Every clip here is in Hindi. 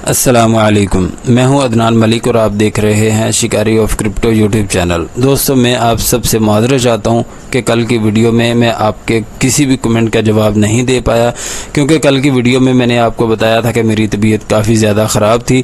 अस्सलामुअलैकुम, मैं हूं अदनान मलिक और आप देख रहे हैं शिकारी ऑफ क्रिप्टो यूट्यूब चैनल। दोस्तों, मैं आप सबसे माजरा चाहता हूं कि कल की वीडियो में मैं आपके किसी भी कमेंट का जवाब नहीं दे पाया, क्योंकि कल की वीडियो में मैंने आपको बताया था कि मेरी तबीयत काफ़ी ज़्यादा ख़राब थी।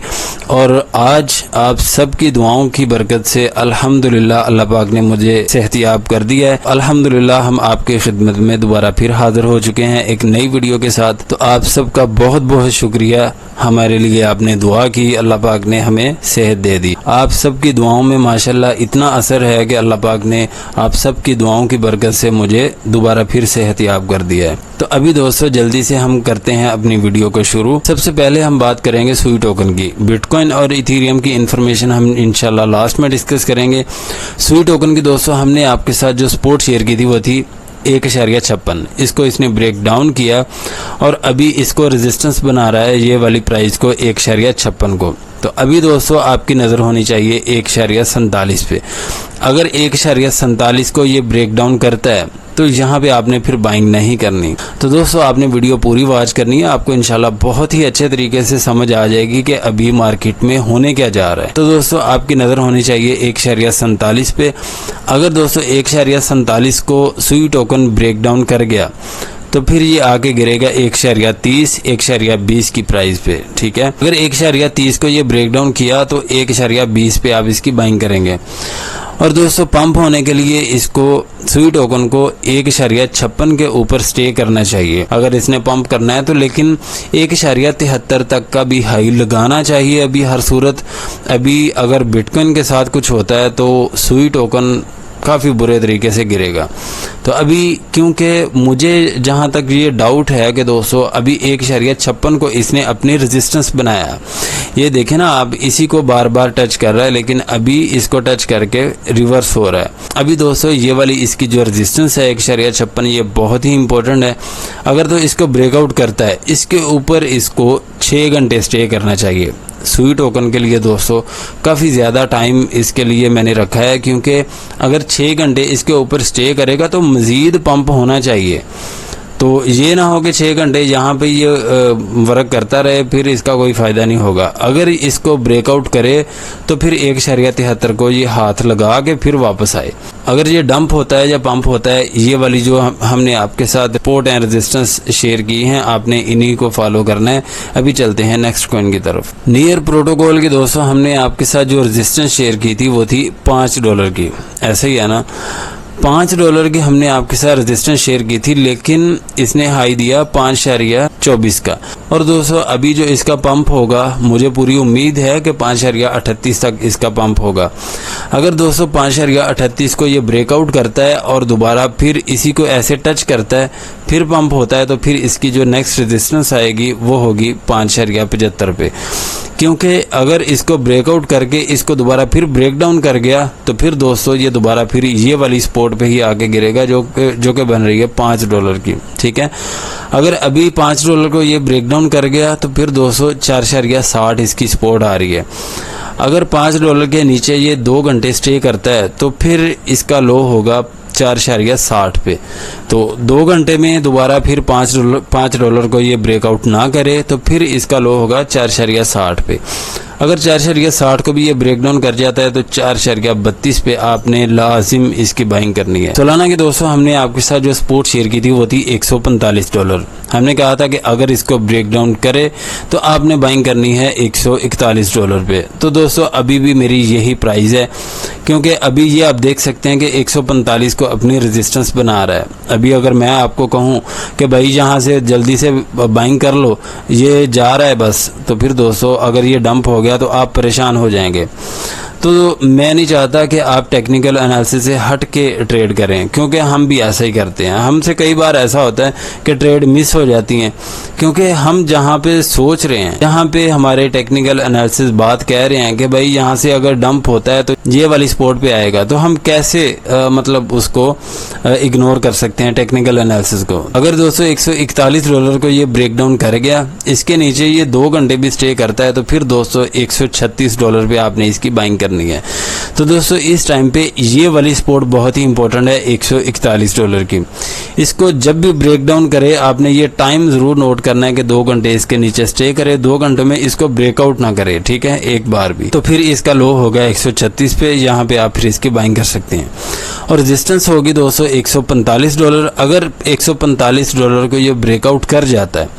और आज आप सबकी दुआओं की बरकत से अल्हम्दुलिल्लाह अल्लाह पाक ने मुझे सेहतियाब कर दिया है। अल्हम्दुलिल्लाह हम आपकी खिदमत में दोबारा फिर हाज़िर हो चुके हैं एक नई वीडियो के साथ। तो आप सबका बहुत बहुत शुक्रिया, हमारे लिए आपने दुआ की, अल्लाह पाक ने हमें सेहत दे दी। आप सबकी दुआओं में माशाल्लाह इतना असर है कि अल्लाह पाक ने आप सबकी दुआओं की बरकत से मुझे दोबारा फिर सेहतियाब कर दिया है। तो अभी दोस्तों जल्दी से हम करते हैं अपनी वीडियो को शुरू। सबसे पहले हम बात करेंगे सुई टोकन की। बिटकॉइन और इथेरियम की इन्फॉर्मेशन हम इंशाल्लाह लास्ट में डिस्कस करेंगे। सुई टोकन की दोस्तों हमने आपके साथ जो सपोर्ट शेयर की थी वो थी 1.56। इसको इसने ब्रेक डाउन किया और अभी इसको रेजिस्टेंस बना रहा है ये वाली प्राइस को 1.56 को। तो अभी दोस्तों आपकी नज़र होनी चाहिए 1.47 पे। अगर 1.47 को ये ब्रेक डाउन करता है तो यहाँ पे आपने फिर बाइंग नहीं करनी। तो दोस्तों आपने वीडियो पूरी वॉच करनी है, आपको इंशाल्लाह बहुत ही अच्छे तरीके से समझ आ जाएगी कि अभी मार्केट में होने क्या जा रहा है। तो दोस्तों आपकी नज़र होनी चाहिए 1.47 पे। अगर दोस्तों 1.47 को सुई टोकन ब्रेक डाउन कर गया तो फिर ये आगे गिरेगा 1.30, 1.20 की प्राइस पे। ठीक है, अगर 1.30 को ये ब्रेक डाउन किया तो 1.20 पे आप इसकी बाइंग करेंगे। और दोस्तों पंप होने के लिए इसको सुई टोकन को 1.56 के ऊपर स्टे करना चाहिए अगर इसने पंप करना है तो। लेकिन 1.73 तक का भी हाई लगाना चाहिए अभी हर सूरत। अभी अगर बिटकॉइन के साथ कुछ होता है तो सुई टोकन काफ़ी बुरे तरीके से गिरेगा। तो अभी क्योंकि मुझे जहाँ तक ये डाउट है कि दोस्तों अभी 1.56 को इसने अपनी रेजिस्टेंस बनाया, ये देखें ना आप, इसी को बार बार टच कर रहा है लेकिन अभी इसको टच करके रिवर्स हो रहा है। अभी दोस्तों ये वाली इसकी जो रेजिस्टेंस है 1.56 ये बहुत ही इंपॉर्टेंट है। अगर तो इसको ब्रेकआउट करता है इसके ऊपर इसको 6 घंटे स्टे करना चाहिए। सुई टोकन के लिए दोस्तों काफ़ी ज़्यादा टाइम इसके लिए मैंने रखा है, क्योंकि अगर 6 घंटे इसके ऊपर स्टे करेगा तो मज़ीद पंप होना चाहिए। तो ये ना हो कि 6 घंटे यहाँ पे ये वर्क करता रहे, फिर इसका कोई फ़ायदा नहीं होगा। अगर इसको ब्रेकआउट करे तो फिर 1.73 को ये हाथ लगा के फिर वापस आए। अगर ये डंप होता है या पंप होता है, ये वाली जो हमने आपके साथ सपोर्ट एंड रेजिस्टेंस शेयर की हैं, आपने इन्हीं को फॉलो करना है। अभी चलते हैं नेक्स्ट कॉइन की तरफ। नियर प्रोटोकॉल की दोस्तों हमने आपके साथ जो रेजिस्टेंस शेयर की थी वो थी $5 की, ऐसे ही है ना। $5 की हमने आपके साथ रेजिस्टेंस शेयर की थी, लेकिन इसने हाई दिया 5.24 का। और दोस्तों अभी जो इसका पंप होगा मुझे पूरी उम्मीद है कि 5.38 तक इसका पंप होगा। अगर दोस्तों 5.38 को ये ब्रेकआउट करता है और दोबारा फिर इसी को ऐसे टच करता है फिर पंप होता है तो फिर इसकी जो नेक्स्ट रेजिस्टेंस आएगी वो होगी 5.75 पे। क्योंकि अगर इसको ब्रेकआउट करके इसको दोबारा फिर ब्रेक डाउन कर गया तो फिर दोस्तों ये दोबारा फिर ये वाली सपोर्ट पे ही आके गिरेगा जो कि बन रही है $5 की। ठीक है, अगर अभी $5 को ये ब्रेक डाउन कर गया तो फिर दोस्तों 4.60 इसकी सपोर्ट आ रही है। अगर $5 के नीचे ये 2 घंटे स्टे करता है तो फिर इसका लो होगा 4.60 पे। तो 2 घंटे में दोबारा फिर $5 को ये ब्रेकआउट ना करे तो फिर इसका लो होगा 4.60 पे। अगर 4.60 को भी ये ब्रेक डाउन कर जाता है तो 4.32 पे आपने लाजिम इसकी बाइंग करनी है। सोलाना के दोस्तों हमने आपके साथ जो सपोर्ट शेयर की थी वो थी $145। हमने कहा था कि अगर इसको ब्रेक डाउन करे तो आपने बाइंग करनी है $141 पे। तो दोस्तों अभी भी मेरी यही प्राइस है, क्योंकि अभी ये आप देख सकते हैं कि 145 को अपनी रेजिस्टेंस बना रहा है। अभी अगर मैं आपको कहूँ कि भाई यहाँ से जल्दी से बाइंग कर लो, ये जा रहा है बस, तो फिर दोस्तों अगर ये डंप हो गया तो आप परेशान हो जाएंगे। तो मैं नहीं चाहता कि आप टेक्निकल एनालिसिस से हट के ट्रेड करें, क्योंकि हम भी ऐसा ही करते हैं। हमसे कई बार ऐसा होता है कि ट्रेड मिस हो जाती हैं, क्योंकि हम जहाँ पे सोच रहे हैं, जहाँ पे हमारे टेक्निकल एनालिसिस बात कह रहे हैं कि भाई यहाँ से अगर डंप होता है तो ये वाली सपोर्ट पे आएगा, तो हम कैसे मतलब उसको इग्नोर कर सकते हैं टेक्निकल एनालिसिस को। अगर दोस्तों $141 को ये ब्रेक डाउन कर गया, इसके नीचे ये 2 घंटे भी स्टे करता है तो फिर दोस्तों $136 पे आपने इसकी बाइंग करनी है। तो दोस्तों इस टाइम पे ये वाली सपोर्ट बहुत ही इंपॉर्टेंट है $141 की। इसको जब भी ब्रेक डाउन करे आपने ये टाइम ज़रूर नोट करना है कि 2 घंटे इसके नीचे स्टे करे, 2 घंटों में इसको ब्रेकआउट ना करे, ठीक है, एक बार भी। तो फिर इसका लो होगा 136 पे, यहाँ पे आप फिर इसकी बाइंग कर सकते हैं। और रेजिस्टेंस होगी दोस्तों $145। अगर $145 को ये ब्रेकआउट कर जाता है,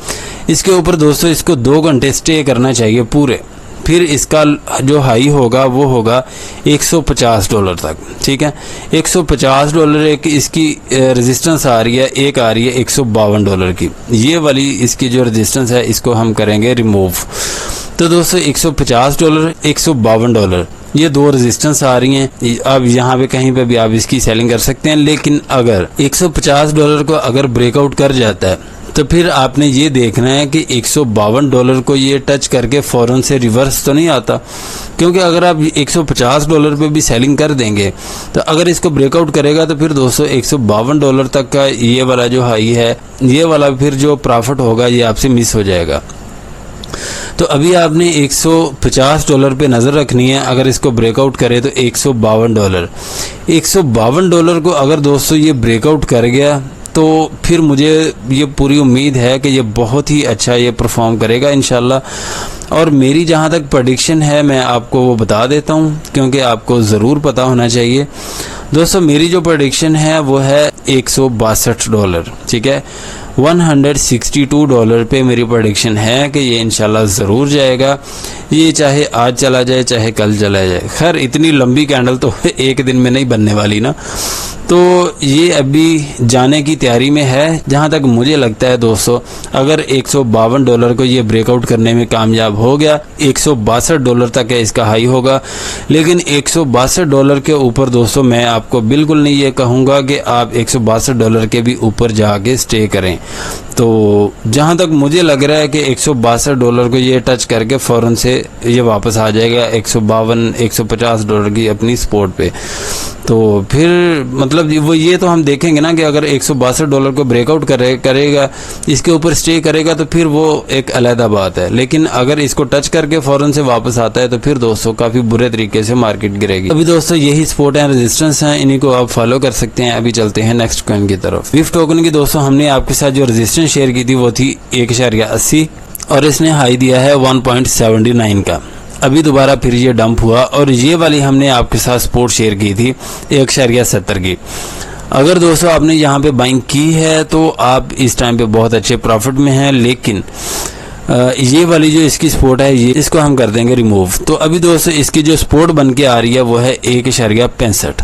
इसके ऊपर दोस्तों इसको 2 घंटे स्टे करना चाहिए पूरे, फिर इसका जो हाई होगा वो होगा $150 तक, ठीक है। $150 एक इसकी रेजिस्टेंस आ रही है, एक आ रही है $152 की। ये वाली इसकी जो रेजिस्टेंस है इसको हम करेंगे रिमूव। तो दोस्तों $150, $152 ये 2 रेजिस्टेंस आ रही हैं। अब यहाँ पे कहीं पे भी आप इसकी सेलिंग कर सकते हैं, लेकिन अगर $150 को अगर ब्रेकआउट कर जाता है तो फिर आपने ये देखना है कि $152 को ये टच करके फ़ौरन से रिवर्स तो नहीं आता, क्योंकि अगर आप $150 पे भी सेलिंग कर देंगे तो अगर इसको ब्रेकआउट करेगा तो फिर दोस्तों $152 तक का ये वाला जो हाई है, ये वाला फिर जो प्रॉफिट होगा ये आपसे मिस हो जाएगा। तो अभी आपने $150 पे नज़र रखनी है। अगर इसको ब्रेकआउट करे तो $152 को अगर दोस्तों ये ब्रेकआउट कर गया तो फिर मुझे ये पूरी उम्मीद है कि ये बहुत ही अच्छा ये परफॉर्म करेगा इंशाल्लाह। और मेरी जहाँ तक प्रेडिक्शन है मैं आपको वो बता देता हूँ, क्योंकि आपको ज़रूर पता होना चाहिए। दोस्तों मेरी जो प्रेडिक्शन है वो है $162, ठीक है। $162 पे मेरी प्रेडिक्शन है कि ये इंशाल्लाह ज़रूर जाएगा। ये चाहे आज चला जाए चाहे कल चला जाए, खैर इतनी लंबी कैंडल तो एक दिन में नहीं बनने वाली ना। तो ये अभी जाने की तैयारी में है। जहाँ तक मुझे लगता है दोस्तों, अगर $152 को ये ब्रेकआउट करने में कामयाब हो गया, $162 तक है इसका हाई होगा। लेकिन $162 के ऊपर दोस्तों मैं आपको बिल्कुल नहीं ये कहूँगा कि आप $162 के भी ऊपर जाके स्टे करें। तो जहाँ तक मुझे लग रहा है कि $162 को ये टच करके फ़ौरन से ये वापस आ जाएगा $152-150 की अपनी सपोर्ट पे। तो फिर मतलब वो ये तो हम देखेंगे ना कि अगर $162 को ब्रेकआउट करेगा, इसके ऊपर स्टे करेगा तो फिर वो एक अलग बात है। लेकिन अगर इसको टच करके फ़ौरन से वापस आता है तो फिर दोस्तों काफ़ी बुरे तरीके से मार्केट गिरेगी। अभी दोस्तों यही सपोर्ट एंड रेजिस्टेंस हैं, इन्हीं को आप फॉलो कर सकते हैं। अभी चलते हैं नेक्स्ट कॉइन की तरफ। विफ टोकन की दोस्तों हमने आपके साथ जो रेजिस्टेंस शेयर की थी वो थी 1.80 और इसने हाई दिया है 1.79 का। अभी दोबारा फिर ये डंप हुआ और ये वाली हमने आपके साथ सपोर्ट शेयर की थी 1.70 की। अगर दोस्तों आपने यहाँ पे बाइंग की है तो आप इस टाइम पे बहुत अच्छे प्रॉफिट में हैं, लेकिन ये वाली जो इसकी सपोर्ट है ये इसको हम कर देंगे रिमूव। तो अभी दोस्तों इसकी जो सपोर्ट बन के आ रही है वो है 1.65।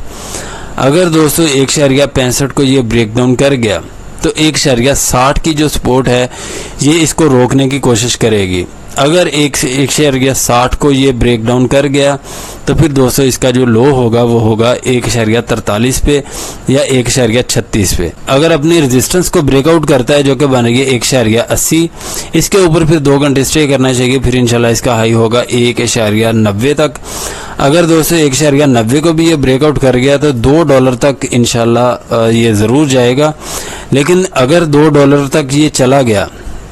अगर दोस्तों 1.65 को ये ब्रेक डाउन कर गया तो 1.60 की जो सपोर्ट है ये इसको रोकने की कोशिश करेगी। अगर 1.60 को ये ब्रेक डाउन कर गया तो फिर दोस्तों इसका जो लो होगा वो होगा 1.43 पे या 1.36 पे। अगर अपनी रेजिस्टेंस को ब्रेकआउट करता है जो कि बन गया 1.80, इसके ऊपर फिर 2 घंटे स्टे करना चाहिए, फिर इंशाल्लाह इसका हाई होगा 1.90 तक। अगर दोस्तों 1.90 को भी ये ब्रेकआउट कर गया तो $2 तक इंशाल्लाह ये ज़रूर जाएगा। लेकिन अगर $2 तक ये चला गया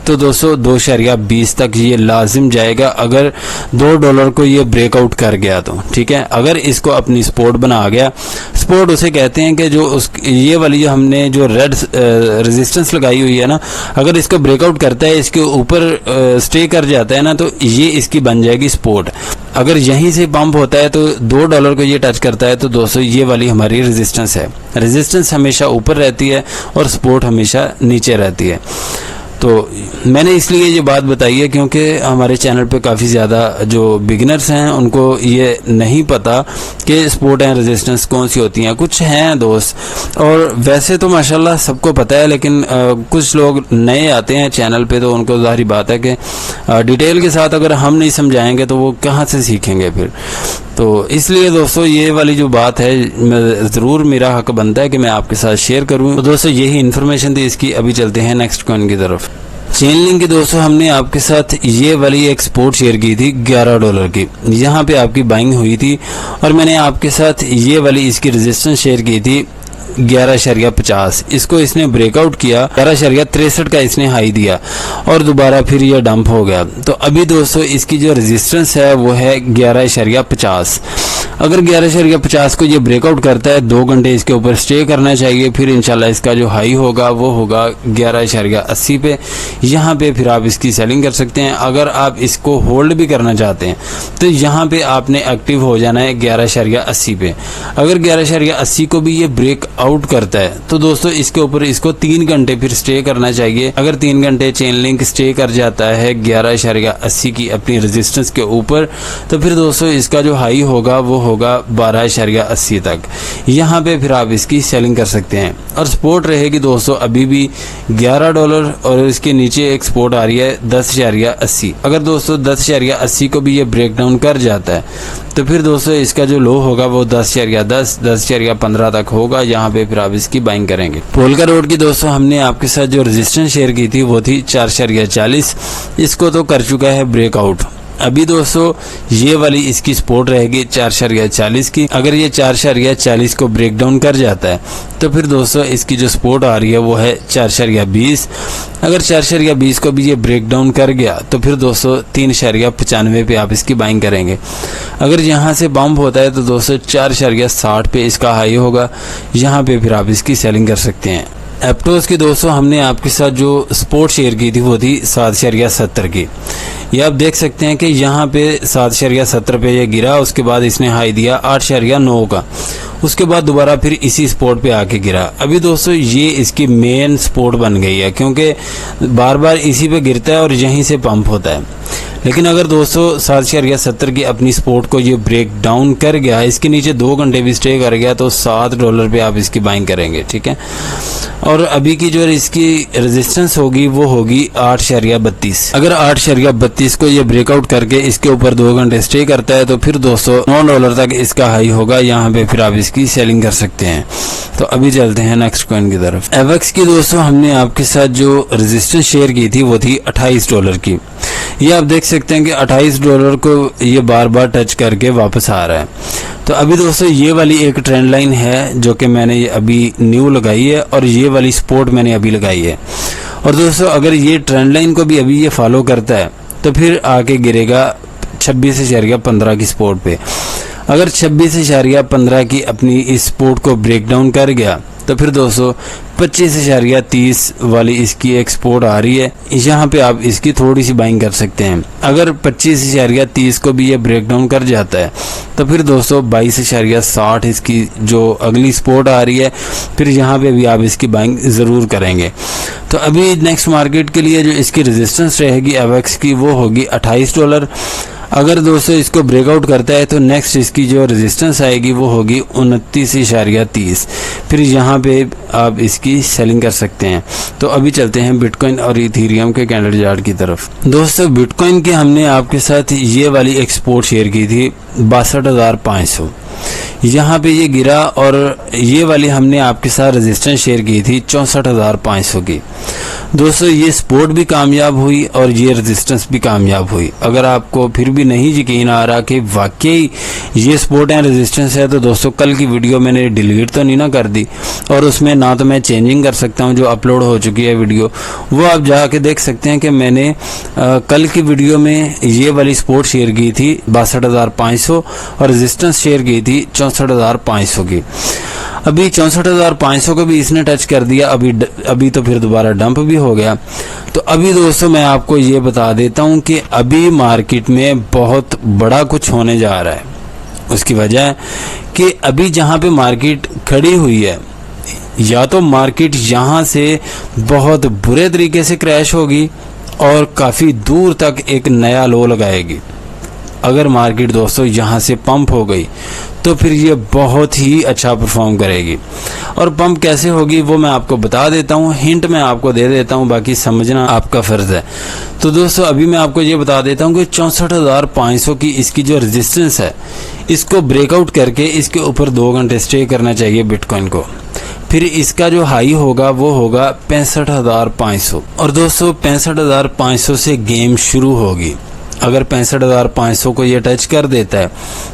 तो दोस्तों 2.20 तक ये लाजिम जाएगा, अगर $2 को ये ब्रेकआउट कर गया तो, ठीक है। अगर इसको अपनी सपोर्ट बना गया, सपोर्ट उसे कहते हैं कि जो ये वाली जो हमने जो रेड रेजिस्टेंस लगाई हुई है ना, अगर इसको ब्रेकआउट करता है, इसके ऊपर स्टे कर जाता है ना, तो ये इसकी बन जाएगी सपोर्ट। अगर यहीं से पंप होता है तो $2 को ये टच करता है तो दोस्तों ये वाली हमारी रेजिस्टेंस है। रेजिस्टेंस हमेशा ऊपर रहती है और सपोर्ट हमेशा नीचे रहती है। तो मैंने इसलिए ये बात बताई है क्योंकि हमारे चैनल पे काफ़ी ज़्यादा जो बिगिनर्स हैं उनको ये नहीं पता कि सपोर्ट एंड रेजिस्टेंस कौन सी होती हैं। कुछ हैं दोस्त, और वैसे तो माशाल्लाह सबको पता है, लेकिन कुछ लोग नए आते हैं चैनल पे तो उनको ज़ाहिर बात है कि डिटेल के साथ अगर हम नहीं समझाएंगे तो वो कहाँ से सीखेंगे फिर। तो इसलिए दोस्तों ये वाली जो बात है ज़रूर मेरा हक बनता है कि मैं आपके साथ शेयर करूँ। तो दोस्तों यही इन्फॉर्मेशन थी इसकी। अभी चलते हैं नेक्स्ट कॉइन की तरफ। चेन लिंक की दोस्तों हमने आपके साथ ये वाली एक सपोर्ट शेयर की थी $11 की, यहाँ पे आपकी बाइंग हुई थी और मैंने आपके साथ ये वाली इसकी रेजिस्टेंस शेयर की थी 11.50, इसको इसने ब्रेकआउट किया, 11.63 का इसने हाई दिया और दोबारा फिर ये डंप हो गया। तो अभी दोस्तों इसकी जो रेजिस्टेंस है वो है 11.50। अगर 11.50 को ये ब्रेकआउट करता है 2 घंटे इसके ऊपर स्टे करना चाहिए, फिर इंशाल्लाह इसका जो हाई होगा वो होगा 11.80 पे। यहाँ पे फिर आप इसकी सेलिंग कर सकते हैं। अगर आप इसको होल्ड भी करना चाहते हैं तो यहाँ पे आपने एक्टिव हो जाना है 11.80 पे। अगर 11.80 को भी ये ब्रेक आउट करता है तो दोस्तों इसके ऊपर इसको 3 घंटे फिर स्टे करना चाहिए। अगर 3 घंटे चेन लिंक स्टे कर जाता है 11.80 की अपनी रेजिस्टेंस के ऊपर, तो फिर दोस्तों इसका जो हाई होगा वो होगा 12.80 तक। यहाँ पे फिर आप इसकी सेलिंग कर सकते हैं। और सपोर्ट रहेगी दोस्तों अभी भी $11 और इसके नीचे एक सपोर्ट आ रही है 10.80। अगर दोस्तों 10.80 को भी ये ब्रेक डाउन कर जाता है तो फिर दोस्तों इसका जो लो होगा वो 10.10, 10.15 तक होगा। यहाँ पे फिर आप इसकी बाइंग करेंगे। पोलका रोड की दोस्तों हमने आपके साथ जो रेजिस्टेंस शेयर की थी वो थी 4.40, इसको तो कर चुका है ब्रेकआउट। अभी दोस्तों ये वाली इसकी सपोर्ट रहेगी 4.40 की। अगर ये 4.40 को ब्रेक डाउन कर जाता है तो फिर दोस्तों इसकी जो सपोर्ट आ रही है वो है 4.20। अगर 4.20 को भी ये ब्रेक डाउन कर गया तो फिर दोस्तों 3.95 पे आप इसकी बाइंग करेंगे। अगर यहाँ से बम्प होता है तो दोस्तों 4.60 पे इसका हाई होगा। यहाँ पे फिर आप इसकी सेलिंग कर सकते हैं। एप्टोस की दोस्तों हमने आपके साथ जो सपोर्ट शेयर की थी वो थी 7.70 की। ये आप देख सकते हैं कि यहाँ पे 7.70 पे ये गिरा, उसके बाद इसने हाई दिया 8.9 का, उसके बाद दोबारा फिर इसी सपोर्ट पे आके गिरा। अभी दोस्तों ये इसकी मेन सपोर्ट बन गई है क्योंकि बार बार इसी पे गिरता है और यहीं से पंप होता है। लेकिन अगर दोस्तों 7.70 की अपनी सपोर्ट को ये ब्रेक डाउन कर गया, इसके नीचे 2 घंटे भी स्टे कर गया, तो $7 पे आप इसकी बाइंग करेंगे, ठीक है। और अभी की जो इसकी रेजिस्टेंस होगी वो होगी 8.32। अगर 8.32 को ये ब्रेकआउट करके इसके ऊपर 2 घंटे स्टे करता है तो फिर दोस्तों $9 तक इसका हाई होगा। यहाँ पे फिर आप इसकी सेलिंग कर सकते हैं। तो अभी चलते हैं नेक्स्ट कॉइन की तरफ। एवेक्स की दोस्तों हमने आपके साथ जो रेजिस्टेंस शेयर की थी वो थी $28 की। ये आप देख सकते हैं कि $28 को ये बार बार टच करके वापस आ रहा है। तो अभी दोस्तों ये वाली एक ट्रेंड लाइन है जो कि मैंने ये अभी न्यू लगाई है और ये वाली सपोर्ट मैंने अभी लगाई है। और दोस्तों अगर ये ट्रेंड लाइन को भी अभी ये फॉलो करता है तो फिर आके गिरेगा 26.15 की सपोर्ट पे। अगर 26.15 की अपनी इस सपोर्ट को ब्रेक डाउन कर गया तो फिर दोस्तों 25.30 वाली इसकी एक सपोर्ट आ रही है। यहाँ पे आप इसकी थोड़ी सी बाइंग कर सकते हैं। अगर 25.30 को भी ये ब्रेक डाउन कर जाता है तो फिर दोस्तों 22.60 इसकी जो अगली सपोर्ट आ रही है, फिर यहाँ पे भी आप इसकी बाइंग ज़रूर करेंगे। तो अभी नेक्स्ट मार्केट के लिए जो इसकी रेजिस्टेंस रहेगी एवेक्स की वो होगी $28। अगर दोस्तों इसको ब्रेकआउट करता है तो नेक्स्ट इसकी जो रेजिस्टेंस आएगी वो होगी 29.30। फिर यहाँ पे आप इसकी सेलिंग कर सकते हैं। तो अभी चलते हैं बिटकॉइन और इथेरियम के कैंडल चार्ट की तरफ। दोस्तों बिटकॉइन की हमने आपके साथ ये वाली एक सपोर्ट शेयर की थी 62,500। यहाँ पे ये गिरा और ये वाली हमने आपके साथ रेजिस्टेंस शेयर की थी 64,500 की। दोस्तों ये सपोर्ट भी कामयाब हुई और ये रेजिस्टेंस भी कामयाब हुई। अगर आपको फिर भी नहीं यकीन आ रहा कि वाकई ये सपोर्ट एंड रेजिस्टेंस है तो दोस्तों कल की वीडियो मैंने डिलीट तो नहीं ना कर दी, और उसमें ना तो मैं चेंजिंग कर सकता हूँ, जो अपलोड हो चुकी है वीडियो वो आप जाके देख सकते हैं कि मैंने कल की वीडियो में ये वाली सपोर्ट शेयर की थी 62,500 और रेजिस्टेंस शेयर की थी 64,500 की। अभी 64,500 को भी इसने टच कर दिया। अभी तो फिर दोबारा डंप भी हो गया। तो अभी दोस्तों मैं आपको ये बता देता हूँ कि अभी मार्केट में बहुत बड़ा कुछ होने जा रहा है। उसकी वजह है कि अभी जहाँ पे मार्केट खड़ी हुई है, या तो मार्केट यहाँ से बहुत बुरे तरीके से क्रैश होगी और काफ़ी दूर तक एक नया लो लगाएगी। अगर मार्केट दोस्तों यहाँ से पंप हो गई तो फिर ये बहुत ही अच्छा परफॉर्म करेगी। और पंप कैसे होगी वो मैं आपको बता देता हूँ, हिंट मैं आपको दे देता हूँ, बाकी समझना आपका फ़र्ज़ है। तो दोस्तों अभी मैं आपको ये बता देता हूँ कि 64,500 की इसकी जो रेजिस्टेंस है, इसको ब्रेकआउट करके इसके ऊपर 2 घंटे स्टे करना चाहिए बिटकॉइन को। फिर इसका जो हाई होगा वो होगा 65,500। और दोस्तों 65,500 से गेम शुरू होगी। अगर 65,500 को ये टच कर देता है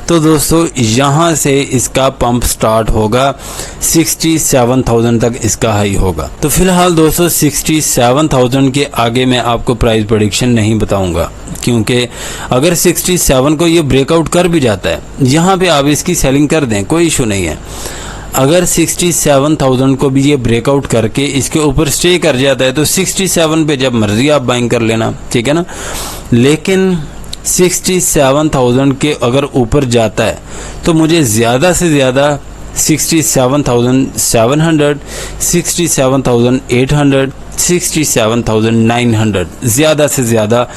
तो दोस्तों यहाँ से इसका पंप स्टार्ट होगा, 67,000 तक इसका हाई होगा। तो फिलहाल दोस्तों 67,000 के आगे मैं आपको प्राइस प्रेडिक्शन नहीं बताऊंगा, क्योंकि अगर 67 को ये ब्रेकआउट कर भी जाता है, यहाँ पे आप इसकी सेलिंग कर दें, कोई इशू नहीं है। अगर 67,000 को भी ये ब्रेकआउट करके इसके ऊपर स्टे कर जाता है तो 67 पे जब मर्जी आप बाइंग कर लेना, ठीक है ना। लेकिन 67,000 के अगर ऊपर जाता है तो मुझे ज़्यादा से ज़्यादा 67,700, 67,800, 67,900, ज़्यादा से ज़्यादा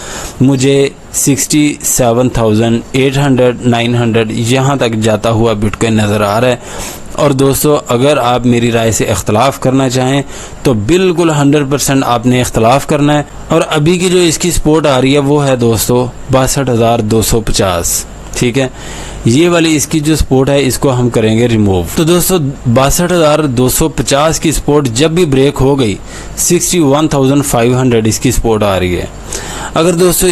मुझे 67,800, 900 यहाँ तक जाता हुआ बिटकॉइन नज़र आ रहा है। और दोस्तों अगर आप मेरी राय से इख्तलाफ करना चाहें तो बिल्कुल 100% आपने इख्तलाफ करना है। और अभी की जो इसकी सपोर्ट आ रही है वो है दोस्तों 62,250, ठीक है। ये वाली इसकी जो सपोर्ट है इसको हम करेंगे रिमूव। तो दोस्तों 62,250 की सपोर्ट जब भी ब्रेक हो गई 61,500 इसकी सपोर्ट आ रही है। अगर दोस्तों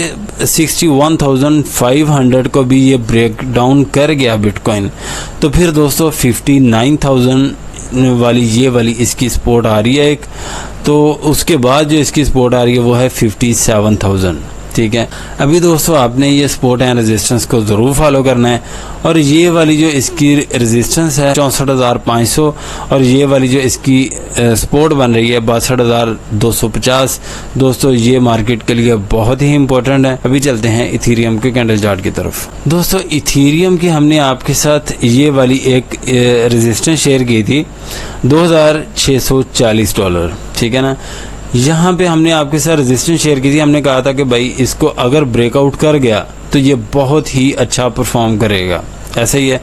61,500 को भी ये ब्रेक डाउन कर गया बिटकॉइन तो फिर दोस्तों 59,000 वाली ये वाली इसकी सपोर्ट आ रही है एक। तो उसके बाद जो इसकी सपोर्ट आ रही है वो है 57,000, ठीक है। अभी दोस्तों आपने ये सपोर्ट एंड रेजिस्टेंस को ज़रूर फॉलो करना है। और ये वाली जो इसकी रेजिस्टेंस है 64,500 और ये वाली जो इसकी सपोर्ट बन रही है 62,250, दोस्तों ये मार्केट के लिए बहुत ही इंपॉर्टेंट है। अभी चलते हैं इथीरियम के कैंडल चार्ट की तरफ। दोस्तों इथीरियम की हमने आपके साथ ये वाली एक रेजिस्टेंस शेयर की थी $2,640, ठीक है ना। यहाँ पे हमने आपके साथ रेजिस्टेंस शेयर की थी, हमने कहा था कि भाई इसको अगर ब्रेकआउट कर गया तो ये बहुत ही अच्छा परफॉर्म करेगा, ऐसा ही है।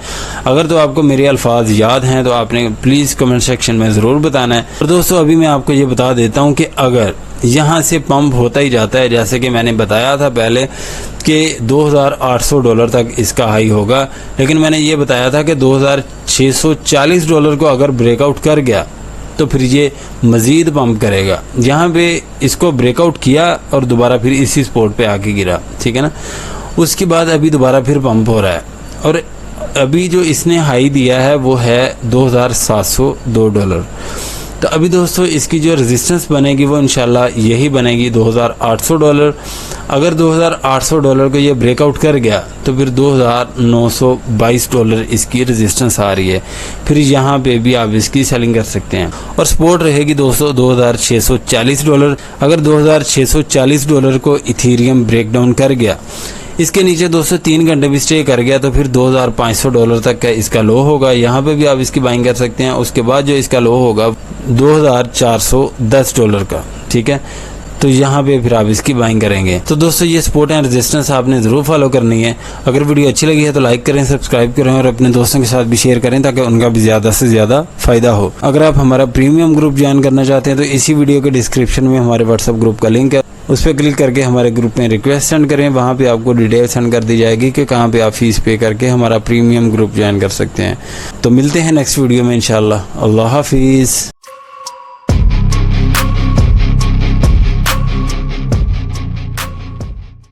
अगर तो आपको मेरे अल्फाज याद हैं तो आपने प्लीज़ कमेंट सेक्शन में ज़रूर बताना है। और दोस्तों अभी मैं आपको ये बता देता हूँ कि अगर यहाँ से पंप होता ही जाता है, जैसे कि मैंने बताया था पहले कि $2,800 तक इसका हाई होगा, लेकिन मैंने ये बताया था कि $2,640 को अगर ब्रेकआउट कर गया तो फिर ये मज़ीद पंप करेगा। यहाँ पे इसको ब्रेकआउट किया और दोबारा फिर इसी स्पॉट पे आके गिरा, ठीक है ना। उसके बाद अभी दोबारा फिर पंप हो रहा है और अभी जो इसने हाई दिया है वो है $2,702। तो अभी दोस्तों इसकी जो रेजिस्टेंस बनेगी वो इंशाल्लाह यही बनेगी $2,800। अगर $2,800 को ये ब्रेकआउट कर गया तो फिर $2,922 इसकी रेजिस्टेंस आ रही है। फिर यहाँ पे भी आप इसकी सेलिंग कर सकते हैं और सपोर्ट रहेगी दोस्तों $2,640। अगर $2,640 को इथीरियम ब्रेकडाउन कर गया, इसके नीचे दोस्तों 3 घंटे भी स्टे कर गया तो फिर $2,500 तक का इसका लो होगा, यहाँ पे भी आप इसकी बाइंग कर सकते हैं। उसके बाद जो इसका लो होगा $2,410 का, ठीक है। तो यहाँ पे फिर आप इसकी बाइंग करेंगे। तो दोस्तों ये सपोर्ट एंड रेजिस्टेंस आपने ज़रूर फॉलो करनी है। अगर वीडियो अच्छी लगी है तो लाइक करें, सब्सक्राइब करें और अपने दोस्तों के साथ भी शेयर करें ताकि उनका भी ज़्यादा से ज़्यादा फ़ायदा हो। अगर आप हमारा प्रीमियम ग्रुप ज्वाइन करना चाहते हैं तो इसी वीडियो के डिस्क्रिप्शन में हमारे व्हाट्सएप ग्रुप का लिंक है, उस पर क्लिक करके हमारे ग्रुप में रिक्वेस्ट सेंड करें। वहाँ पे आपको डिटेल सेंड कर दी जाएगी कि कहाँ पे आप फीस पे करके हमारा प्रीमियम ग्रुप ज्वाइन कर सकते हैं। तो मिलते हैं नेक्स्ट वीडियो में इंशाल्लाह। अल्लाह हाफिज़।